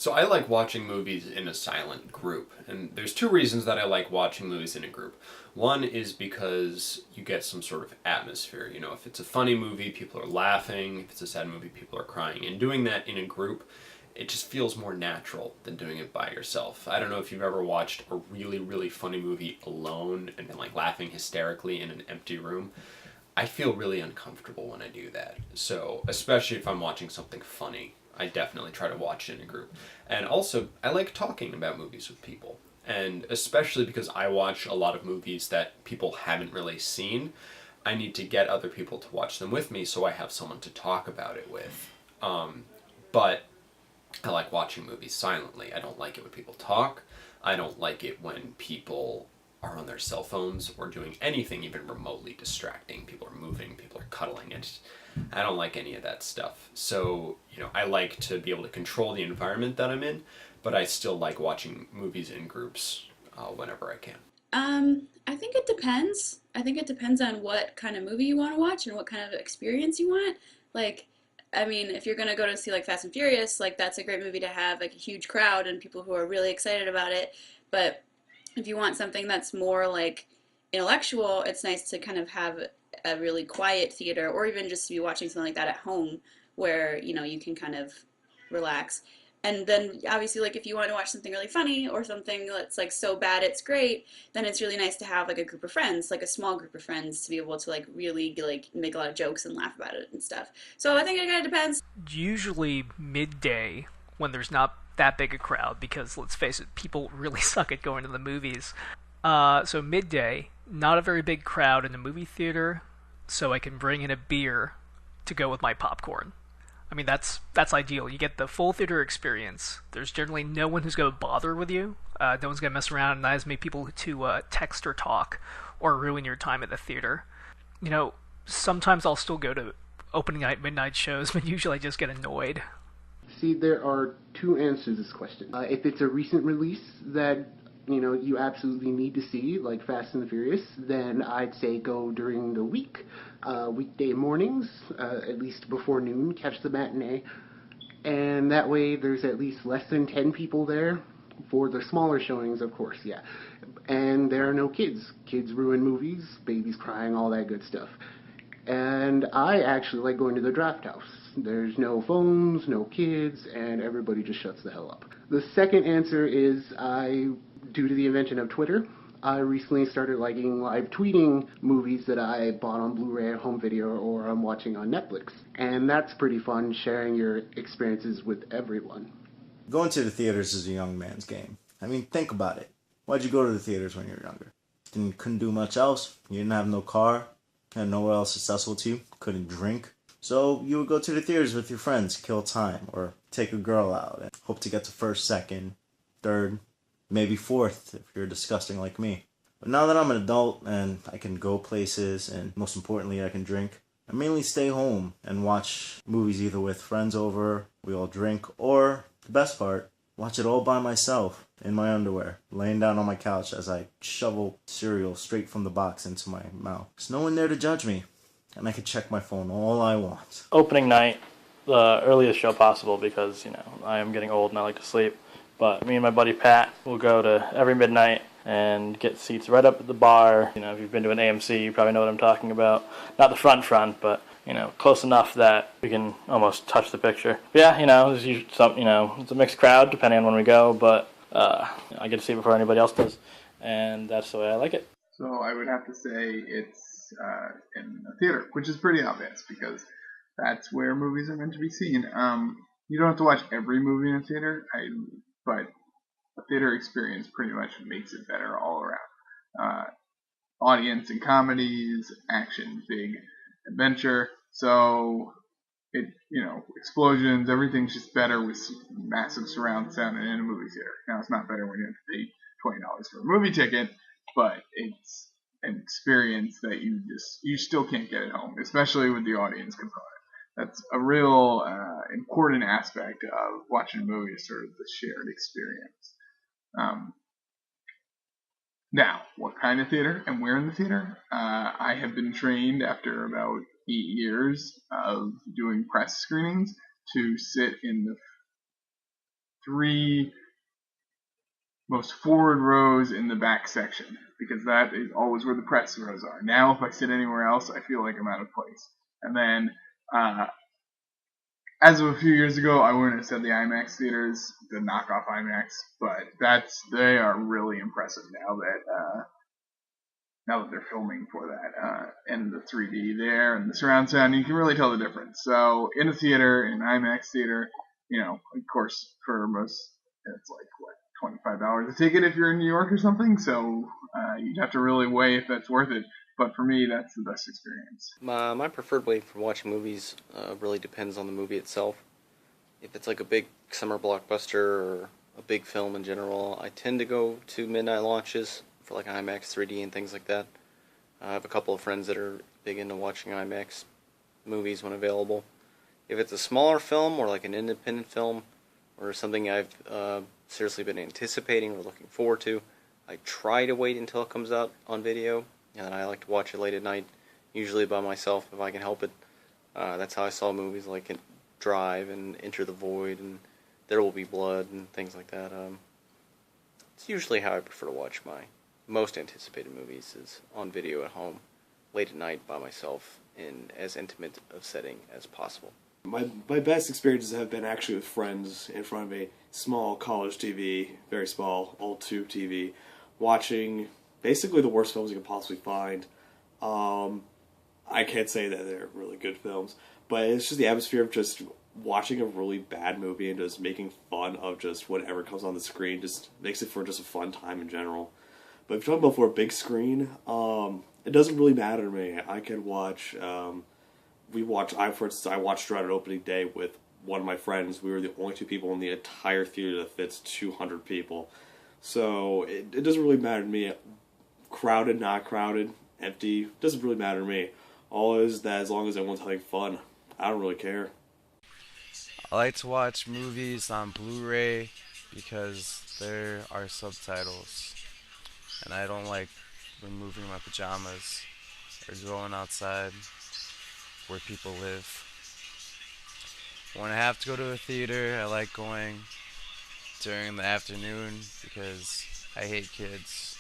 So I like watching movies in a silent group, and there's two reasons that I like watching movies in a group. One is because you get some sort of atmosphere. You know, if it's a funny movie, people are laughing. If it's a sad movie, people are crying. And doing that in a group, it just feels more natural than doing it by yourself. I don't know if you've ever watched a really, really funny movie alone and been like laughing hysterically in an empty room. I feel really uncomfortable when I do that. So, especially if I'm watching something funny, I definitely try to watch it in a group. And also, I like talking about movies with people. And especially because I watch a lot of movies that people haven't really seen, I need to get other people to watch them with me so I have someone to talk about it with. But I like watching movies silently. I don't like it when people talk. I don't like it when people are on their cell phones or doing anything even remotely distracting. People are moving, people are cuddling. I don't like any of that stuff. So, I like to be able to control the environment that I'm in, but I still like watching movies in groups whenever I can. I think it depends. I think it depends on what kind of movie you want to watch and what kind of experience you want. Like, I mean, if you're gonna go to see like Fast and Furious, like that's a great movie to have like a huge crowd and people who are really excited about it. But if you want something that's more like intellectual, it's nice to kind of have a really quiet theater or even just to be watching something like that at home where, you can kind of relax. And then obviously like if you want to watch something really funny or something that's like so bad it's great, then it's really nice to have like a group of friends, like a small group of friends to be able to like really like make a lot of jokes and laugh about it and stuff. So I think it kind of depends. Usually midday when there's not that big a crowd because let's face it, people really suck at going to the movies. So midday, not a very big crowd in the movie theater, so I can bring in a beer to go with my popcorn. I mean that's ideal. You get the full theater experience. There's generally no one who's going to bother with you. No one's going to mess around and as many people to text or talk or ruin your time at the theater. You know, sometimes I'll still go to opening night, midnight shows, but usually I just get annoyed. See, there are two answers to this question. If it's a recent release that you absolutely need to see, like Fast and the Furious, then I'd say go during the week, weekday mornings, at least before noon, catch the matinee, and that way there's at least less than 10 people there. For the smaller showings, of course, yeah. And there are no kids. Kids ruin movies, babies crying, all that good stuff. And I actually like going to the draft house. There's no phones, no kids, and everybody just shuts the hell up. The second answer is due to the invention of Twitter, I recently started liking live tweeting movies that I bought on Blu-ray, home video, or I'm watching on Netflix. And that's pretty fun, sharing your experiences with everyone. Going to the theaters is a young man's game. I mean, think about it. Why'd you go to the theaters when you were younger? Couldn't do much else. You didn't have no car. Had nowhere else accessible to you. Couldn't drink. So you would go to the theaters with your friends, kill time, or take a girl out and hope to get to first, second, third, maybe fourth if you're disgusting like me. But now that I'm an adult and I can go places and most importantly I can drink, I mainly stay home and watch movies either with friends over, we all drink, or, the best part, watch it all by myself in my underwear, laying down on my couch as I shovel cereal straight from the box into my mouth. There's no one there to judge me, and I can check my phone all I want. Opening night, the earliest show possible because, I am getting old and I like to sleep. But me and my buddy Pat will go to every midnight and get seats right up at the bar. If you've been to an AMC, you probably know what I'm talking about. Not the front, but, close enough that we can almost touch the picture. But yeah, there's usually it's a mixed crowd depending on when we go, but I get to see it before anybody else does, and that's the way I like it. So I would have to say it's in a theater, which is pretty obvious because that's where movies are meant to be seen. You don't have to watch every movie in a theater, but a theater experience pretty much makes it better all around. Audience and comedies, action, big adventure. So explosions, everything's just better with massive surround sound in a movie theater. Now it's not better when you have to pay $20 for a movie ticket, but it's an experience that you still can't get at home, especially with the audience component. That's a real important aspect of watching a movie, is sort of the shared experience. Now, what kind of theater and where in the theater? I have been trained after about 8 years of doing press screenings to sit in the three most forward rows in the back section, because that is always where the press rows are. Now, if I sit anywhere else, I feel like I'm out of place. And then, as of a few years ago, I wouldn't have said the IMAX theaters, the knockoff IMAX, but they are really impressive now that they're filming for that, and the 3D there and the surround sound, you can really tell the difference. So in a theater, in an IMAX theater, of course, for most, it's like what, $25 a ticket if you're in New York or something. So you'd have to really weigh if that's worth it. But for me, that's the best experience. My preferred way for watching movies really depends on the movie itself. If it's like a big summer blockbuster or a big film in general, I tend to go to midnight launches for like IMAX 3D and things like that. I have a couple of friends that are big into watching IMAX movies when available. If it's a smaller film or like an independent film or something I've seriously been anticipating or looking forward to, I try to wait until it comes out on video, and I like to watch it late at night, usually by myself if I can help it. That's how I saw movies like Drive and Enter the Void and There Will Be Blood and things like that. It's usually how I prefer to watch my most anticipated movies, is on video at home, late at night by myself, in as intimate of setting as possible. My best experiences have been actually with friends in front of a small college TV, very small, old tube TV, watching basically the worst films you can possibly find. I can't say that they're really good films, but it's just the atmosphere of just watching a really bad movie and just making fun of just whatever comes on the screen. Just makes it for just a fun time in general. But if you're talking about for a big screen, it doesn't really matter to me. I can watch. For instance, I watched Dread on opening day with one of my friends. We were the only two people in the entire theater that fits 200 people. So it doesn't really matter to me. Crowded, not crowded, empty, doesn't really matter to me. All is that as long as everyone's having fun, I don't really care. I like to watch movies on Blu-ray because there are subtitles. And I don't like removing my pajamas or going outside where people live. When I have to go to a theater, I like going during the afternoon because I hate kids.